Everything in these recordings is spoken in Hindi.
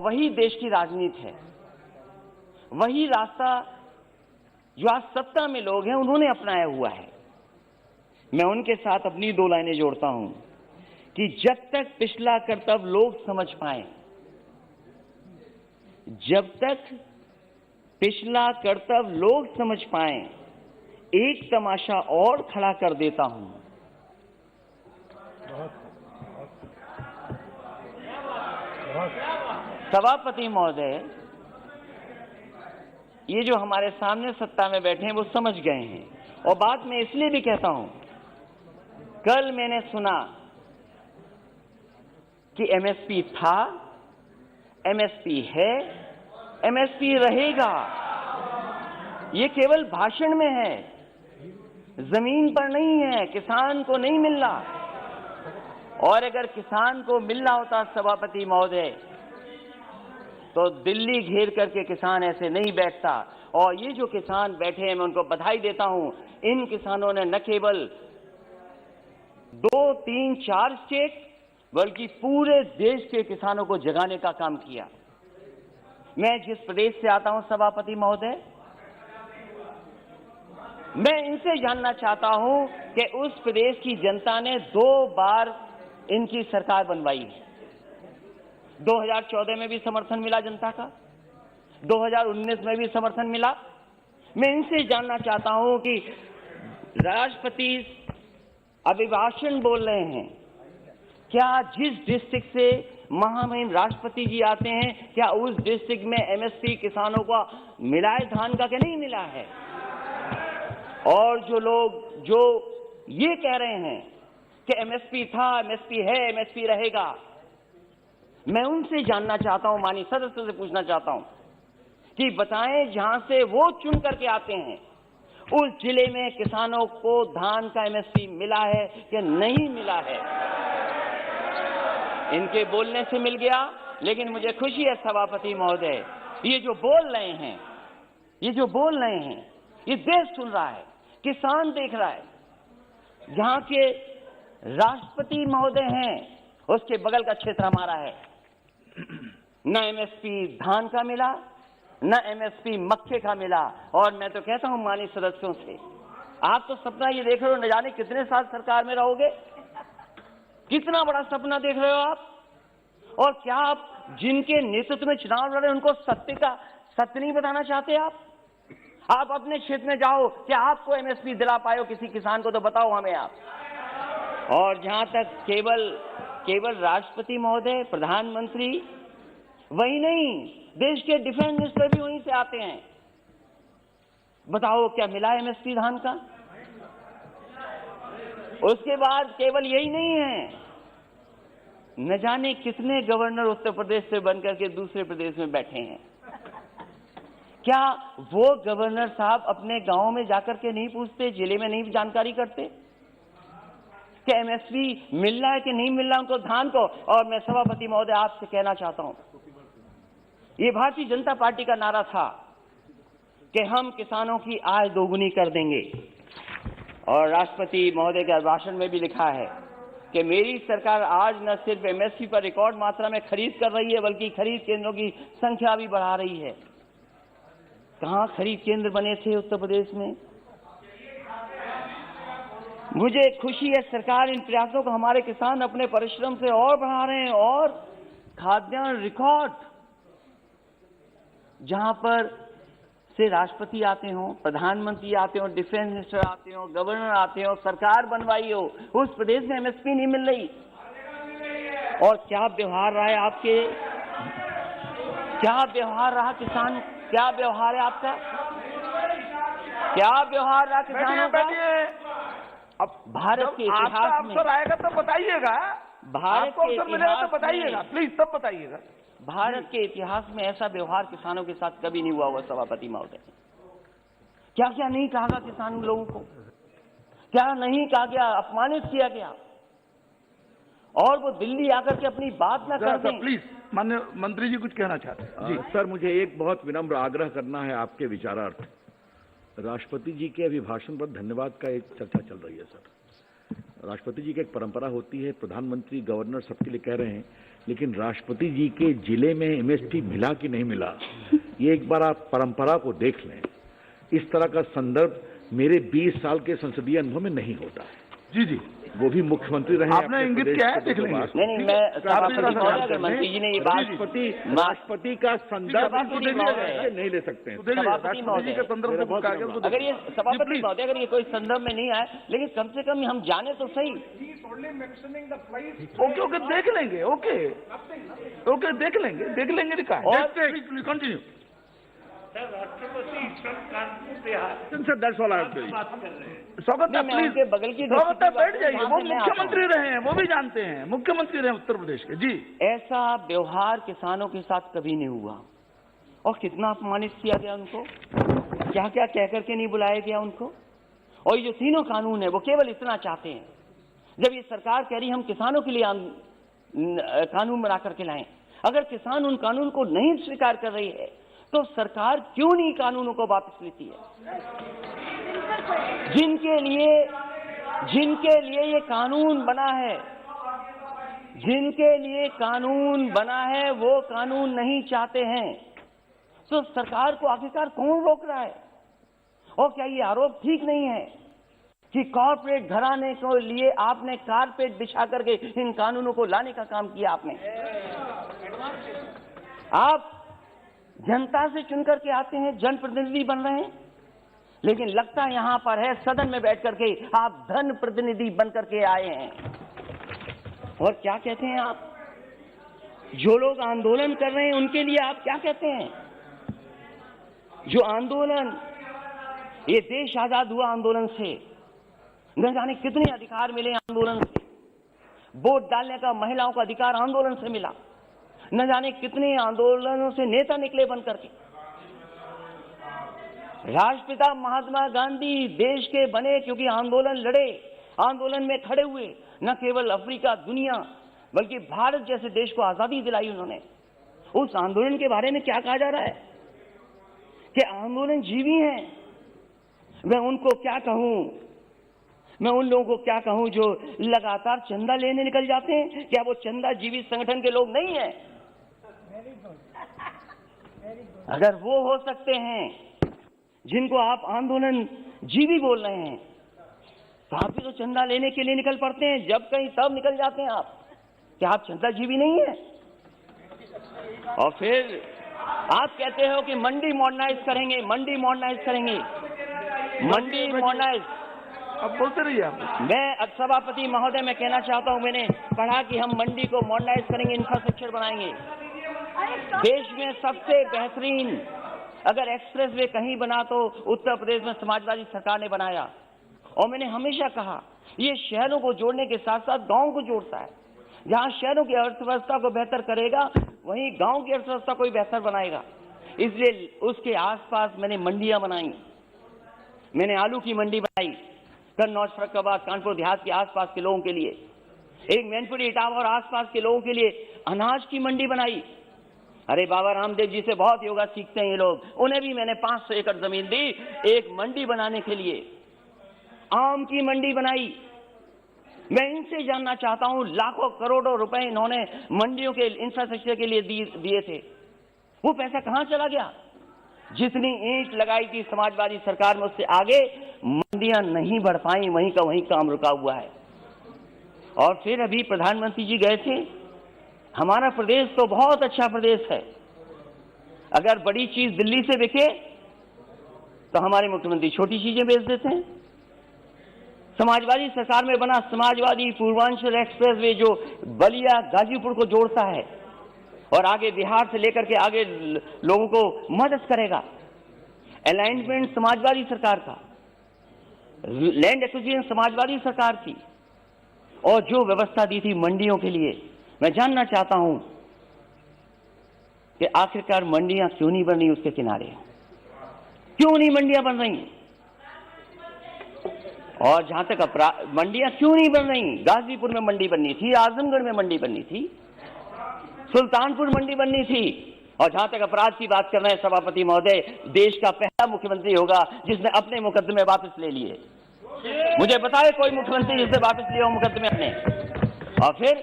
वही देश की राजनीति है, वही रास्ता जो आज सत्ता में लोग हैं उन्होंने अपनाया हुआ है। मैं उनके साथ अपनी दो लाइनें जोड़ता हूं कि जब तक पिछला कर्तव्य लोग समझ पाए, जब तक पिछला कर्तव्य लोग समझ पाए, एक तमाशा और खड़ा कर देता हूं। सभापति महोदय, ये जो हमारे सामने सत्ता में बैठे हैं वो समझ गए हैं, और बात मैं इसलिए भी कहता हूं, कल मैंने सुना कि एमएसपी था, एमएसपी है, एमएसपी रहेगा। ये केवल भाषण में है, जमीन पर नहीं है, किसान को नहीं मिल रहा। और अगर किसान को मिल रहा होता सभापति महोदय, तो दिल्ली घेर करके किसान ऐसे नहीं बैठता। और ये जो किसान बैठे हैं, मैं उनको बधाई देता हूं। इन किसानों ने न केवल 2, 3, 4 स्टेट बल्कि पूरे देश के किसानों को जगाने का काम किया। मैं जिस प्रदेश से आता हूं सभापति महोदय, मैं इनसे जानना चाहता हूं कि उस प्रदेश की जनता ने 2 बार इनकी सरकार बनवाई है। 2014 में भी समर्थन मिला जनता का, 2019 में भी समर्थन मिला। मैं इनसे जानना चाहता हूं कि राष्ट्रपति अभिभाषण बोल रहे हैं, क्या जिस डिस्ट्रिक्ट से महामहिम राष्ट्रपति जी आते हैं, क्या उस डिस्ट्रिक्ट में एमएसपी किसानों का मिला है धान का कि नहीं मिला है? और जो लोग जो ये कह रहे हैं कि एमएसपी था, एमएसपी है, एमएसपी रहेगा, मैं उनसे जानना चाहता हूं, माननीय सदस्य से पूछना चाहता हूं कि बताएं जहां से वो चुन करके आते हैं, उस जिले में किसानों को धान का एमएसपी मिला है कि नहीं मिला है? इनके बोलने से मिल गया, लेकिन मुझे खुशी है सभापति महोदय, ये जो बोल रहे हैं, ये जो बोल रहे हैं, ये देश सुन रहा है, किसान देख रहा है। जहां के राष्ट्रपति महोदय हैं, उसके बगल का क्षेत्र हमारा है। न एमएसपी धान का मिला, न एमएसपी मक्के का मिला। और मैं तो कहता हूं माननीय सदस्यों से, आप तो सपना ये देख रहे हो, न जाने कितने साल सरकार में रहोगे, कितना बड़ा सपना देख रहे हो आप। और क्या आप जिनके नेतृत्व में चुनाव लड़े उनको सत्य नहीं बताना चाहते? आप अपने क्षेत्र में जाओ, क्या आपको एमएसपी दिला पाए हो किसी किसान को? तो बताओ हमें आप। और जहां तक केवल राष्ट्रपति महोदय, प्रधानमंत्री, वही नहीं, देश के डिफेंस मिनिस्टर भी वहीं से आते हैं। बताओ क्या मिला एमएसपी धान का? उसके बाद केवल यही नहीं है, न जाने कितने गवर्नर उत्तर प्रदेश से बनकर के दूसरे प्रदेश में बैठे हैं। क्या वो गवर्नर साहब अपने गांव में जाकर के नहीं पूछते, जिले में नहीं जानकारी करते कि एमएसपी मिल रहा है कि नहीं मिल रहा उनको धान को? और मैं सभापति महोदय आपसे कहना चाहता हूं, ये भारतीय जनता पार्टी का नारा था कि हम किसानों की आय दोगुनी कर देंगे। और राष्ट्रपति महोदय के भाषण में भी लिखा है कि मेरी सरकार आज न सिर्फ एमएसपी पर रिकॉर्ड मात्रा में खरीद कर रही है, बल्कि खरीद केंद्रों की संख्या भी बढ़ा रही है। कहां खरीद केंद्र बने थे उत्तर प्रदेश में? मुझे खुशी है सरकार इन प्रयासों को, हमारे किसान अपने परिश्रम से और बढ़ा रहे हैं। और खाद्यान्न रिकॉर्ड, जहां पर से राष्ट्रपति आते हो, प्रधानमंत्री आते हो, डिफेंस मिनिस्टर आते हो, गवर्नर आते हो, सरकार बनवाई हो, उस प्रदेश में एमएसपी नहीं मिल रही। और क्या व्यवहार रहा है आपके, क्या व्यवहार रहा किसान, क्या व्यवहार है आपका, क्या व्यवहार रहा किसानों का? अब भारत के इतिहास में आएगा तो बताइएगा, भारत के इतिहास तो बताइएगा, प्लीज तब बताइएगा। भारत के इतिहास में ऐसा व्यवहार किसानों के साथ कभी नहीं हुआ सभापति महोदय। क्या क्या नहीं कहा गया किसान लोगों को, क्या नहीं कहा गया, अपमानित किया गया, और वो दिल्ली आकर के अपनी बात ना कर दें। प्लीज माननीय मंत्री जी कुछ कहना चाहते हैं? जी सर, मुझे एक बहुत विनम्र आग्रह करना है आपके विचारार्थ। राष्ट्रपति जी के अभिभाषण पर धन्यवाद का एक चर्चा चल रही है सर। राष्ट्रपति जी की एक परंपरा होती है, प्रधानमंत्री गवर्नर सबके लिए कह रहे हैं, लेकिन राष्ट्रपति जी के जिले में एमएसपी मिला कि नहीं मिला, ये एक बार आप परंपरा को देख लें। इस तरह का संदर्भ मेरे 20 साल के संसदीय अनुभव में नहीं होता है। जी जी, वो भी मुख्यमंत्री रहे। आपने इंगित किया है, देख लेंगे। नहीं, मैं सभापति मंत्री जी ने ये बात, राष्ट्रपति का संदर्भ नहीं ले सकते हैं। सभापति महोदय, अगर ये सभापति महोदय अगर ये कोई संदर्भ में नहीं आए, लेकिन कम से कम हम जाने तो सही। ओके ओके, देख लेंगे। ओके ओके, देख लेंगे लिखा है। और continue sir, that's all I स्वागत है, प्लीज बगल की स्वागत है, बैठ जाइए। वो मुख्यमंत्री रहे हैं, वो भी जानते हैं, मुख्यमंत्री रहे उत्तर प्रदेश के। जी, ऐसा व्यवहार किसानों के साथ कभी नहीं हुआ, और कितना अपमानित किया गया उनको, क्या क्या कह करके नहीं बुलाया गया उनको। और ये जो तीनों कानून है वो केवल इतना चाहते हैं, जब ये सरकार कह रही हम किसानों के लिए कानून बना करके लाएं, अगर किसान उन कानून को नहीं स्वीकार कर रही है तो सरकार क्यों नहीं कानूनों को वापस लेती है। जिनके लिए ये कानून बना है, जिनके लिए कानून बना है, वो कानून नहीं चाहते हैं, तो सरकार को आखिरकार कौन रोक रहा है। और क्या ये आरोप ठीक नहीं है कि कॉर्पोरेट घराने को लिए आपने कारपेट बिछा करके इन कानूनों को लाने का काम किया। आपने, आप जनता से चुन करके आते हैं, जनप्रतिनिधि बन रहे हैं, लेकिन लगता यहां पर है सदन में बैठ करके आप धन प्रतिनिधि बन करके आए हैं। और क्या कहते हैं आप, जो लोग आंदोलन कर रहे हैं उनके लिए आप क्या कहते हैं। जो आंदोलन, ये देश आजाद हुआ आंदोलन से, न जाने कितने अधिकार मिले आंदोलन से। वोट डालने का महिलाओं का अधिकार आंदोलन से मिला, न जाने कितने आंदोलनों से नेता निकले बन करके। राष्ट्रपिता महात्मा गांधी देश के बने क्योंकि आंदोलन लड़े, आंदोलन में खड़े हुए, न केवल अफ्रीका, दुनिया, बल्कि भारत जैसे देश को आजादी दिलाई उन्होंने। उस आंदोलन के बारे में क्या कहा जा रहा है कि आंदोलन जीवी हैं। मैं उनको क्या कहूं, मैं उन लोगों को क्या कहूं जो लगातार चंदा लेने निकल जाते हैं। क्या वो चंदा जीवी संगठन के लोग नहीं हैं? अगर वो हो सकते हैं जिनको आप आंदोलन जीवी बोल रहे हैं, तो आप भी तो चंदा लेने के लिए निकल पड़ते हैं, जब कहीं तब निकल जाते हैं आप। क्या आप चंदा जीवी नहीं है? और फिर आप कहते हो कि मंडी मॉडर्नाइज करेंगे, मंडी मॉडर्नाइज करेंगे, मंडी मॉडर्नाइज। अब बोलते रहिए आप। मैं सभापति महोदय मैं कहना चाहता हूं, मैंने पढ़ा कि हम मंडी को मॉडर्नाइज करेंगे, इंफ्रास्ट्रक्चर बनाएंगे। देश में सबसे बेहतरीन अगर एक्सप्रेस वे कहीं बना तो उत्तर प्रदेश में समाजवादी सरकार ने बनाया। और मैंने हमेशा कहा ये शहरों को जोड़ने के साथ साथ गांव को जोड़ता है। जहां शहरों की अर्थव्यवस्था को बेहतर करेगा, वहीं गांव की अर्थव्यवस्था को भी बेहतर बनाएगा। इसलिए उसके आसपास मैंने मंडियां बनाई। मैंने आलू की मंडी बनाई कन्नौज, फर्रुखाबाद, कानपुर देहात के आसपास के लोगों के लिए। एक मैनपुरी, इटावा और आसपास के लोगों के लिए अनाज की मंडी बनाई। अरे बाबा रामदेव जी से बहुत योगा सीखते हैं ये लोग, उन्हें भी मैंने 500 एकड़ जमीन दी एक मंडी बनाने के लिए। आम की मंडी बनाई। मैं इनसे जानना चाहता हूं, लाखों करोड़ों रुपए इन्होंने मंडियों के इंफ्रास्ट्रक्चर के लिए दिए थे, वो पैसा कहां चला गया? जितनी ईंट लगाई थी समाजवादी सरकार में, उससे आगे मंडियां नहीं बढ़ पाई, वहीं का वहीं काम रुका हुआ है। और फिर अभी प्रधानमंत्री जी गए थे। हमारा प्रदेश तो बहुत अच्छा प्रदेश है। अगर बड़ी चीज दिल्ली से बिके तो हमारे मुख्यमंत्री छोटी चीजें बेच देते हैं। समाजवादी सरकार में बना समाजवादी पूर्वांचल एक्सप्रेस वे जो बलिया गाजीपुर को जोड़ता है और आगे बिहार से लेकर के आगे लोगों को मदद करेगा, अलाइनमेंट समाजवादी सरकार का, लैंड एक्विजिशन समाजवादी सरकार की, और जो व्यवस्था दी थी मंडियों के लिए। मैं जानना चाहता हूं कि आखिरकार मंडियां क्यों नहीं बन रही उसके किनारे, क्यों नहीं मंडियां बन रही? और जहां तक मंडियां क्यों नहीं बन रही? गाजीपुर में मंडी बननी थी, आजमगढ़ में मंडी बननी थी, सुल्तानपुर मंडी बननी थी। और जहां तक अपराध की बात कर रहे हैं सभापति महोदय, देश का पहला मुख्यमंत्री होगा जिसने अपने मुकदमे वापस ले लिए। मुझे बताए कोई मुख्यमंत्री जिससे वापस लिया हो मुकदमे अपने। और फिर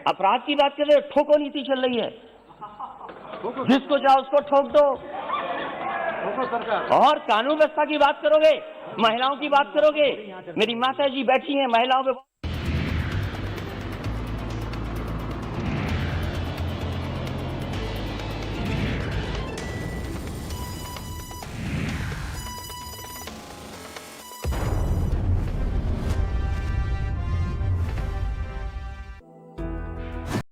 अपराध की बात कर रहे हो, ठोको नीति चल रही है, जिसको चाहो उसको ठोक दो। और कानून व्यवस्था की बात करोगे, महिलाओं की बात करोगे, मेरी माता जी बैठी हैं महिलाओं पे